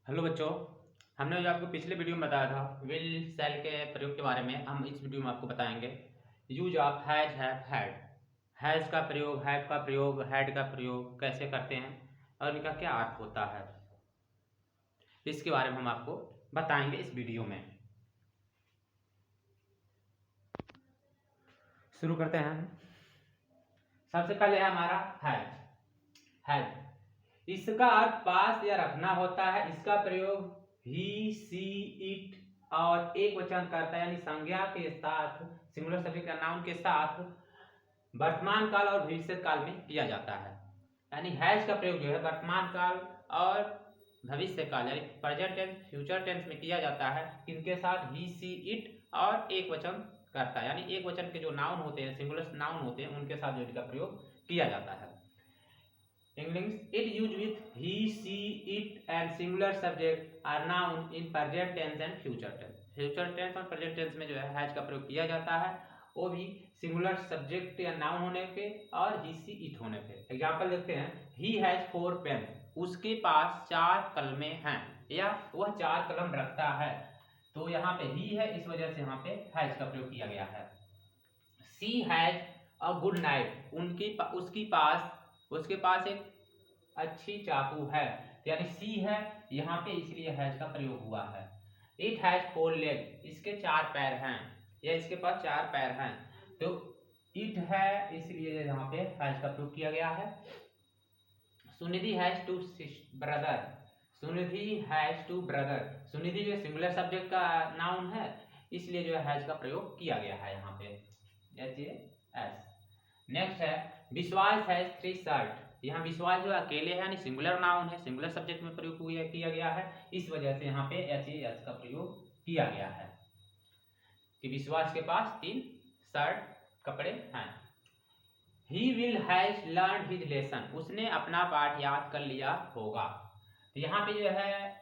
Hello बच्चों, हमने जो आपको पिछले वीडियो में बताया था विल सेल के प्रयोग के बारे में, हम इस वीडियो में आपको बताएंगे use of has have had. Has का प्रयोग, हैव का प्रयोग, हैड का प्रयोग कैसे करते हैं और इनका क्या अर्थ होता है, इसके बारे में हम आपको बताएंगे इस वीडियो में। शुरू करते हैं। सबसे पहले है हमारा हैज। हैज इसका अर्थ पास या रखना होता है। इसका प्रयोग ही, सी, इट और एक वचन करता है, यानी संज्ञा के साथ, सिंगुलर सब्जेक्ट या नाउन के साथ वर्तमान काल और भविष्य काल में किया जाता है। यानी हैज का प्रयोग जो है वर्तमान काल और भविष्य काल यानी प्रेजेंट टेंस, फ्यूचर टेंस में किया जाता है। इनके साथ ही, सी, इट और एक वचन करता है, यानी एक वचन के जो नाउन होते हैं, सिंगुलर नाउन होते हैं, उनके साथ जो इनका प्रयोग किया जाता है। English, it used with he, she, it and singular subject are noun in present tense and future tense. Future tense और प्रेजेंट टेंस में जो है हैज का प्रयोग किया जाता है, वो भी सिंगुलर सब्जेक्ट या नाउन होने पे और ही, सी, इट होने पे। एग्जांपल देखते हैं। ही हैज 4 पेन, उसके पास 4 कलमें हैं या वह 4 कलम रखता है, तो यहाँ पे ही है, इस वजह से यहाँ पे हैज का प्रयोग किया गया है। सी हैज अ गुड नाइट, उसके पास एक अच्छी चाकू है, यानी सी है यहाँ पे, इसलिए हैज का प्रयोग हुआ है। इट हैज 4 लेग, इसके 4 पैर हैं या इसके पास 4 पैर हैं, तो इट है, इसलिए यहाँ पे हैज का प्रयोग किया गया है। Sunidhi has 2 brother, Sunidhi has 2 brother, Sunidhi जो सिंगुलर सब्जेक्ट का नाउन है, इसलिए जो है हैज का प्रयोग किया गया है यहाँ पे, एच-ए-एस। नेक्स्ट है विश्वास हैज 3 शर्ट, यहाँ विश्वास जो अकेले है, यानी सिंगुलर नाउन है, सिंगुलर सब्जेक्ट में प्रयोग किया गया है, इस वजह से यहाँ पे एच-ए-एस का प्रयोग किया गया है कि विश्वास के पास 3 शर्ट कपड़े हैं। He will has learn his lesson, उसने अपना पाठ याद कर लिया होगा, तो यहाँ पे जो है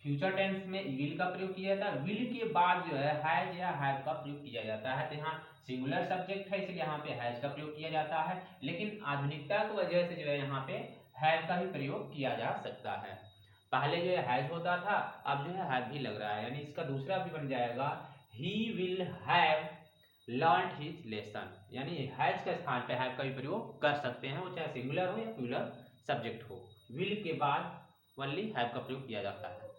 फ्यूचर टेंस में विल का प्रयोग किया जाता है। विल के बाद जो है हैज या हैव का प्रयोग किया जाता है, तो यहाँ सिंगुलर सब्जेक्ट है, इसलिए यहाँ पे हैज का प्रयोग किया जाता है, लेकिन आधुनिकता की वजह से जो है यहाँ पे हैव का भी प्रयोग किया जा सकता है। पहले जो है हैज होता था, अब जो है हैव भी लग रहा है, यानी इसका दूसरा भी बन जाएगा he will have learn his lesson, यानी हैज के स्थान पे हैव का भी प्रयोग कर सकते हैं, वो चाहे सिंगुलर हो या प्लूरल सब्जेक्ट हो। विल के बाद ओनली हैव का प्रयोग किया जाता है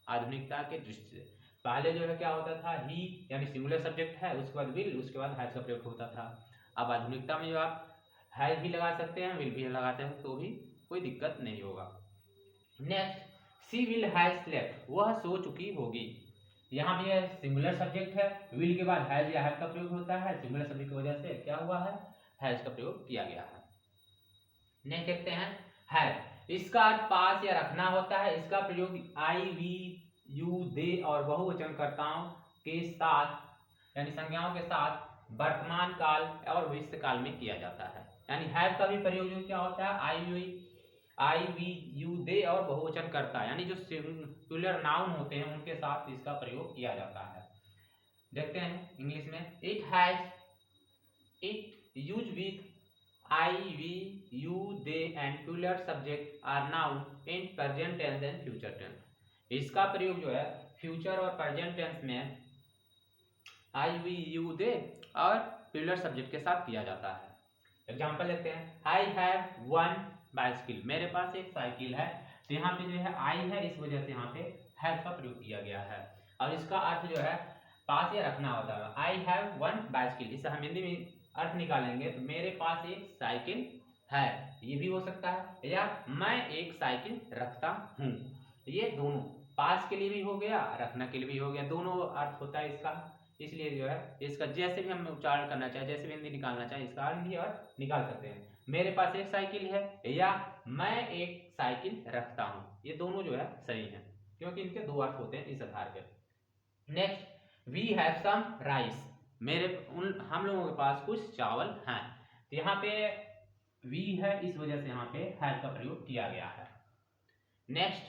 आधुनिकता के दृष्टि से। पहले जो है क्या होता था, ही यानी सिंगुलर सब्जेक्ट है, उसके बाद विल, उसके बाद हैज का प्रयोग होता था। अब आधुनिकता में जो आप हैज भी लगा सकते हैं, विल भी लगाते हैं, तो भी कोई दिक्कत नहीं होगा। Next, she will has slept, वह सो चुकी होगी, यहाँ भी सिंगुलर सब्जेक्ट है, विल के बाद हैज या हैव का प्रयोग होता है, सिंगुलर सब्जेक्ट की वजह से क्या हुआ है, हैज का प्रयोग किया गया है। नेक्स्ट देखते हैं हैव, इसका अर्थ पास या रखना होता है। इसका प्रयोग आई, वी, यू, दे और बहुवचनकर्ताओं के साथ यानी संज्ञाओं के साथ वर्तमान काल और भविष्य काल में किया जाता है। यानी हैव का भी प्रयोग जो क्या होता है, आई, वी, यू, दे और बहुवचनकर्ता यानी जो सिंगुलर नाउन होते हैं, उनके साथ इसका प्रयोग किया जाता है। देखते हैं इंग्लिश में। It use with I, we, you, they and plural subject are noun in present tense and future tense. इसका प्रयोग जो है फ्यूचर और प्रेजेंट टेंस में I, we, you, they और प्लूरल सब्जेक्ट के साथ किया जाता है। एग्जांपल लेते हैं। I have one bicycle, मेरे पास एक साइकिल है, तो यहाँ पे जो है I है, इस वजह से यहाँ पे have का प्रयोग किया गया है, और इसका अर्थ जो है पास या रखना होता है। I have one bicycle, इसे हम हिंदी में अर्थ निकालेंगे तो मेरे पास एक साइकिल है, ये भी हो सकता है, या मैं एक साइकिल रखता हूँ। ये दोनों पास के लिए भी हो गया, रखना के लिए भी हो गया, दोनों अर्थ होता है इसका, इसलिए जो है इसका जैसे भी हम उच्चारण करना चाहे, जैसे भी हिंदी निकालना चाहे, इसका अर्थ भी अर्थ निकाल सकते हैं। मेरे पास एक साइकिल है या मैं एक साइकिल रखता हूँ, ये दोनों जो है सही है, क्योंकि इनके दो अर्थ होते हैं इस आधार पर। Next, we have some rice, हम लोगों के पास कुछ चावल हैं, तो यहाँ पे वी है, इस वजह से यहाँ पे हैव का प्रयोग किया गया है। नेक्स्ट,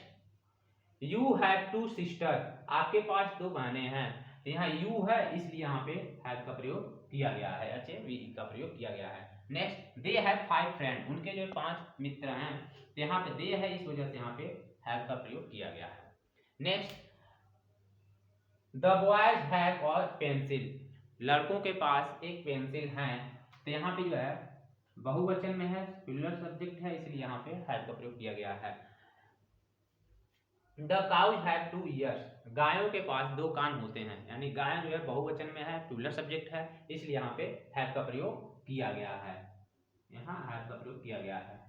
यू हैव 2 सिस्टर, आपके पास 2 बहनें हैं, तो यहाँ यू है, इसलिए यहाँ पे हैव का प्रयोग किया गया है, अच्छे वी का प्रयोग किया गया है। नेक्स्ट दे हैव 5 फ्रेंड, उनके जो 5 मित्र हैं, तो यहाँ पे दे है, इस वजह से यहाँ पे हैव का प्रयोग किया गया है। Next the boys have a pencil, लड़कों के पास एक पेंसिल है, तो यहाँ पे जो है बहुवचन में है, प्लूरल सब्जेक्ट है, इसलिए यहाँ पे हैव का प्रयोग किया गया है। द काउज हैव 2 ईयर्स, गायों के पास 2 कान होते हैं, यानी गाय जो है बहुवचन में है, प्लूरल सब्जेक्ट है, इसलिए यहाँ पे हैव का प्रयोग किया गया है, यहाँ हैव का प्रयोग किया गया है।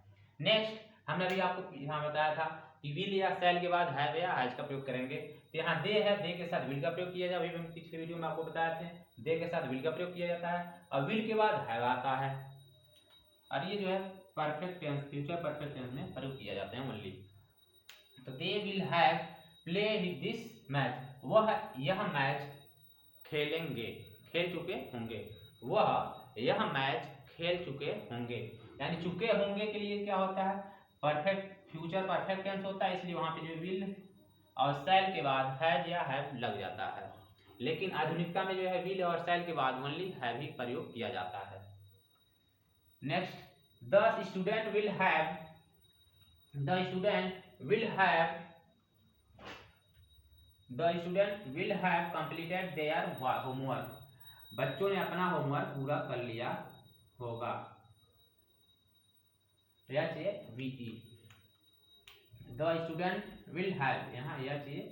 नेक्स्ट हमने अभी आपको यहाँ बताया था कि विल या शैल के बाद हैव या हैज का प्रयोग करेंगे, तो यहाँ दे है, दे के साथ विल का प्रयोग किया जाए, अभी हम पिछले वीडियो में आपको बताए थे, दे के साथ विल का प्रयोग किया जाता है, और विल के बाद हैव आता है, और ये जो है perfect tense, future perfect tense में प्रयोग किया जाते हैं ओनली। तो they will have play this match, वह यह मैच खेलेंगे, खेल चुके होंगे, वह यह मैच खेल चुके होंगे, यानी चुके होंगे के लिए क्या होता है, परफेक्ट फ्यूचर परफेक्ट टेंस होता है, इसलिए वहां पे जो विल और शैल के बाद हैज या हैव लग जाता है, लेकिन आधुनिकता में जो है विल और शैल के बाद ओनली हैव ही प्रयोग किया जाता है। Next the student will have, the student will have, the student will have completed their homework, बच्चों ने अपना होमवर्क पूरा कर लिया होगा, यह चाहिए we, the student will have, यहाँ यह चाहिए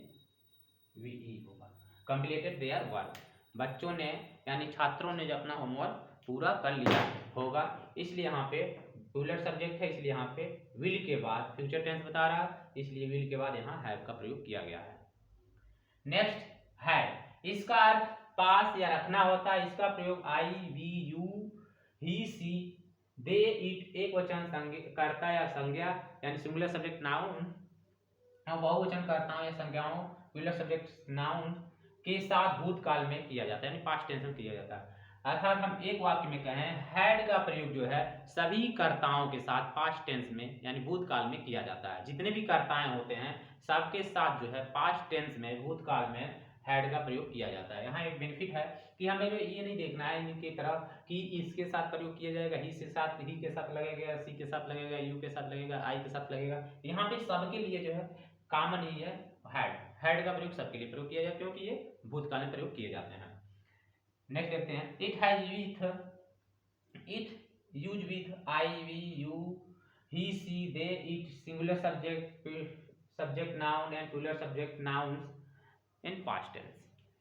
वी होगा, कंप्लीटेड देयर वर्क, बच्चों ने यानी छात्रों ने जो अपना होमवर्क पूरा कर लिया होगा, इसलिए यहाँ पे प्लूरल सब्जेक्ट है, इसलिए यहाँ पे विल के बाद फ्यूचर टेंस बता रहा है, इसलिए विल के बाद यहाँ हैव का प्रयोग किया गया है। नेक्स्ट हैड, इसका अर्थ पास या रखना होता है, इसका प्रयोग I we you he she they it एक वचन कर्ता या संज्ञा यानी सिंगुलर सब्जेक्ट नाउन, बहुवचन कर्ताओं या संज्ञाओं प्लूरल सब्जेक्ट नाउन के साथ भूतकाल में किया जाता है, यानी पास्ट टेंस में किया जाता है। अर्थात हम एक वाक्य में कहें हैड का प्रयोग जो है सभी कर्ताओं के साथ पास्ट टेंस में यानी भूतकाल में किया जाता है, जितने भी कर्ताएं होते हैं सबके साथ जो है पास्ट टेंस में भूतकाल में हैड का प्रयोग किया जाता है। यहाँ एक बेनिफिट है कि हमें ये नहीं देखना है इनकी तरह कि इसके साथ प्रयोग किया जाएगा, ही से साथ, ही के साथ लगेगा, सी के साथ लगेगा, यू के साथ लगेगा, आई के साथ लगेगा, यहाँ पे सबके लिए जो है कॉमन ही है हैड, हैड का प्रयोग सबके लिए प्रयोग किया जाए क्योंकि ये भूतकाल में प्रयोग किए जाते हैं। नेक्स्ट देखते हैं it has with, it use with I we you he she they it singular subject noun and plural subject nouns in past tense,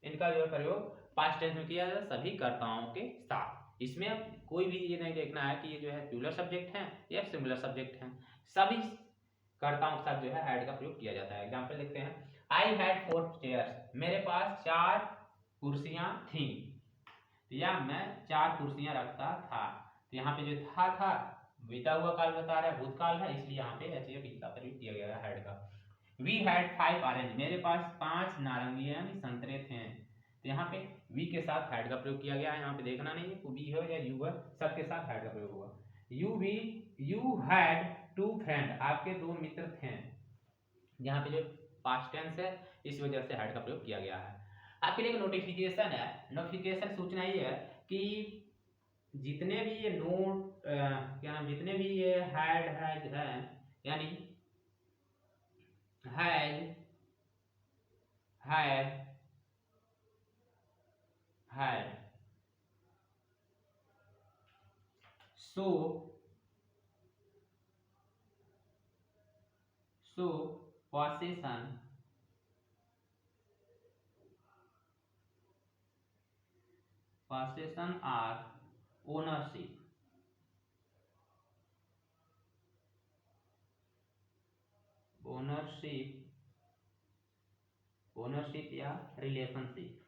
इनका जो प्रयोग पास्ट टेंस में किया जाता है सभी कर्ताओं के साथ। इसमें कोई भी ये नहीं देखना है कि ये जो है प्लूरल सब्जेक्ट है या सिंगुलर सब्जेक्ट है, सभी कर्ताओं के साथ जो है हैड का प्रयोग किया जाता है। एग्जाम्पल देखते हैं आई हैड 4 चेयर्स, मेरे पास 4 कुर्सियां थी, या मैं 4 कुर्सियां रखता था, तो यहाँ पे जो था बीता हुआ काल बता रहा है, भूतकाल है, इसलिए यहाँ पे एच का प्रयोग किया गया है हैड का। वी हैड 5 ऑरेंज, मेरे पास 5 नारंगी यानी संतरे थे, तो यहाँ पे वी के साथ हैड का प्रयोग किया गया है, यहाँ पे देखना नहीं है वी हो या यू है, सबके साथ हैड का प्रयोग हुआ। यू हैड 2 फ्रेंड, आपके 2 मित्र थे, यहाँ पे जो पास्ट टेंस है इस वजह से हैड का प्रयोग किया गया है। आपके लिए एक नोटिफिकेशन है, नोटिफिकेशन सूचना ये है कि जितने भी ये नोट क्या नाम, जितने भी ये हैड हैज है यानी has have had so possession or ownership, ownership या रिलेशनशिप,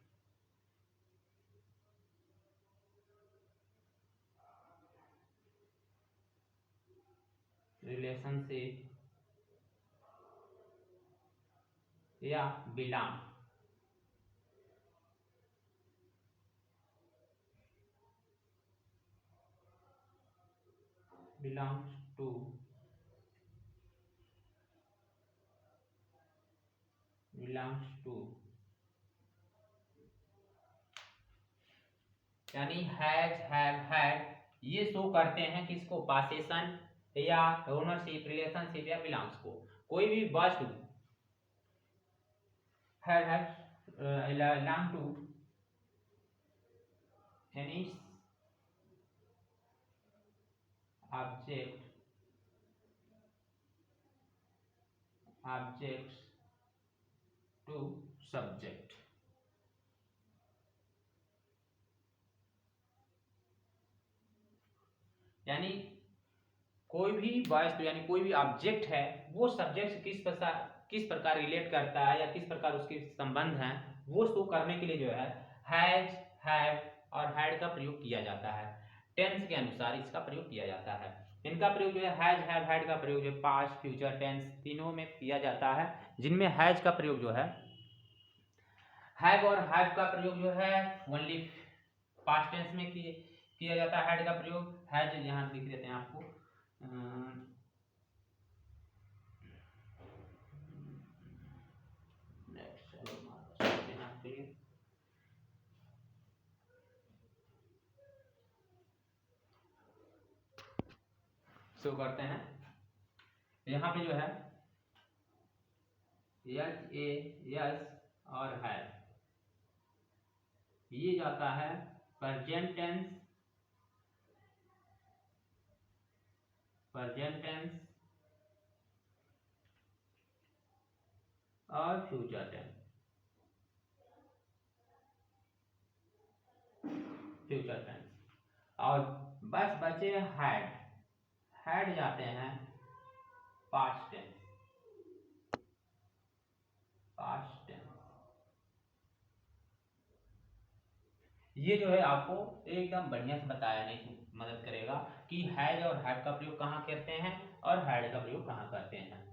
या बिलोंग, belongs to, यानी हैज हैव हैड ये शो करते हैं किसको, पॉसेशन या ओनरशिप, रिलेशनशिप या बिलोंग्स को। कोई भी वस्तु belong to any objects to subject। यानी कोई भी वस्तु यानी कोई भी ऑब्जेक्ट है वो सब्जेक्ट से किस प्रकार रिलेट करता है या किस प्रकार उसके संबंध हैं, वो शो करने के लिए जो है हैज, हैव और हैड का प्रयोग किया जाता है। टेंस के अनुसार इसका प्रयोग किया जाता है। इनका प्रयोग जो है हैज, हैव, हैड का प्रयोग जो है पास्ट, फ्यूचर टेंस तीनों में किया जाता है, जिनमें हैज का प्रयोग जो है, हैव और हैव का प्रयोग जो है ओनली पास्ट टेंस में किया जाता है। हैड का प्रयोग हैज यहाँ लिख देते हैं आपको, शो करते हैं। यहाँ पे जो है यस, ए, यस और है, ये जाता है प्रेजेंट टेंस, और फ्यूचर टेंस, और बस बचे हैड, हैड जाते हैं पास्ट टेंस। ये जो है आपको एकदम बढ़िया से बताया नहीं मदद करेगा कि हैज और हैड का प्रयोग कहाँ करते हैं और हैड का प्रयोग कहाँ करते हैं।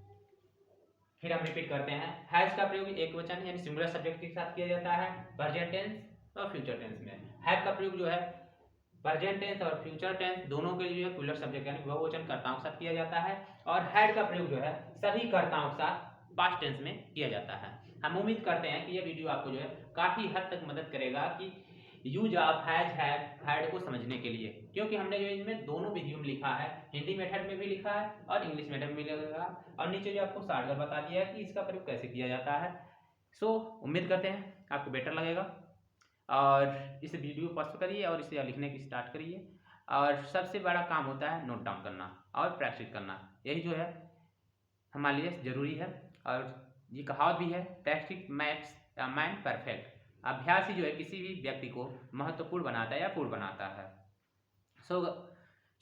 फिर हम रिपीट करते हैं। हैज का प्रयोग एक वचन यानी सिंगुलर सब्जेक्ट के साथ किया जाता है प्रेजेंट टेंस और फ्यूचर टेंस में। हैव का प्रयोग जो है प्रेजेंट टेंस और फ्यूचर टेंस दोनों के लिए प्लूरल सब्जेक्ट यानी बहुवचन कर्ताओं के साथ किया जाता है, और हैड का प्रयोग जो है सभी कर्ताओं के साथ पास्ट टेंस में किया जाता है। हम उम्मीद करते हैं कि यह वीडियो आपको जो है काफी हद तक मदद करेगा कि use of has, have, had को समझने के लिए, क्योंकि हमने जो इनमें दोनों विधियों में लिखा है, हिंदी मेथड में भी लिखा है और इंग्लिश मेथड में भी लिखा है, और नीचे जो आपको शॉर्टकट बता दिया है कि इसका प्रयोग कैसे किया जाता है। सो उम्मीद करते हैं आपको बेटर लगेगा, और इस वीडियो को पसंद करिए और इसे लिखने की स्टार्ट करिए। और सबसे बड़ा काम होता है नोट डाउन करना और प्रैक्टिस करना, यही जो है हमारे लिए ज़रूरी है। और ये कहावत भी है, practice makes a man perfect. अभ्यास ही जो है किसी भी व्यक्ति को महत्वपूर्ण बनाता है या पूर्ण बनाता है। So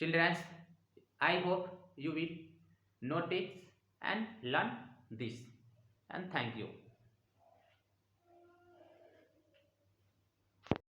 childrens, I hope you will notice and learn this, and thank you.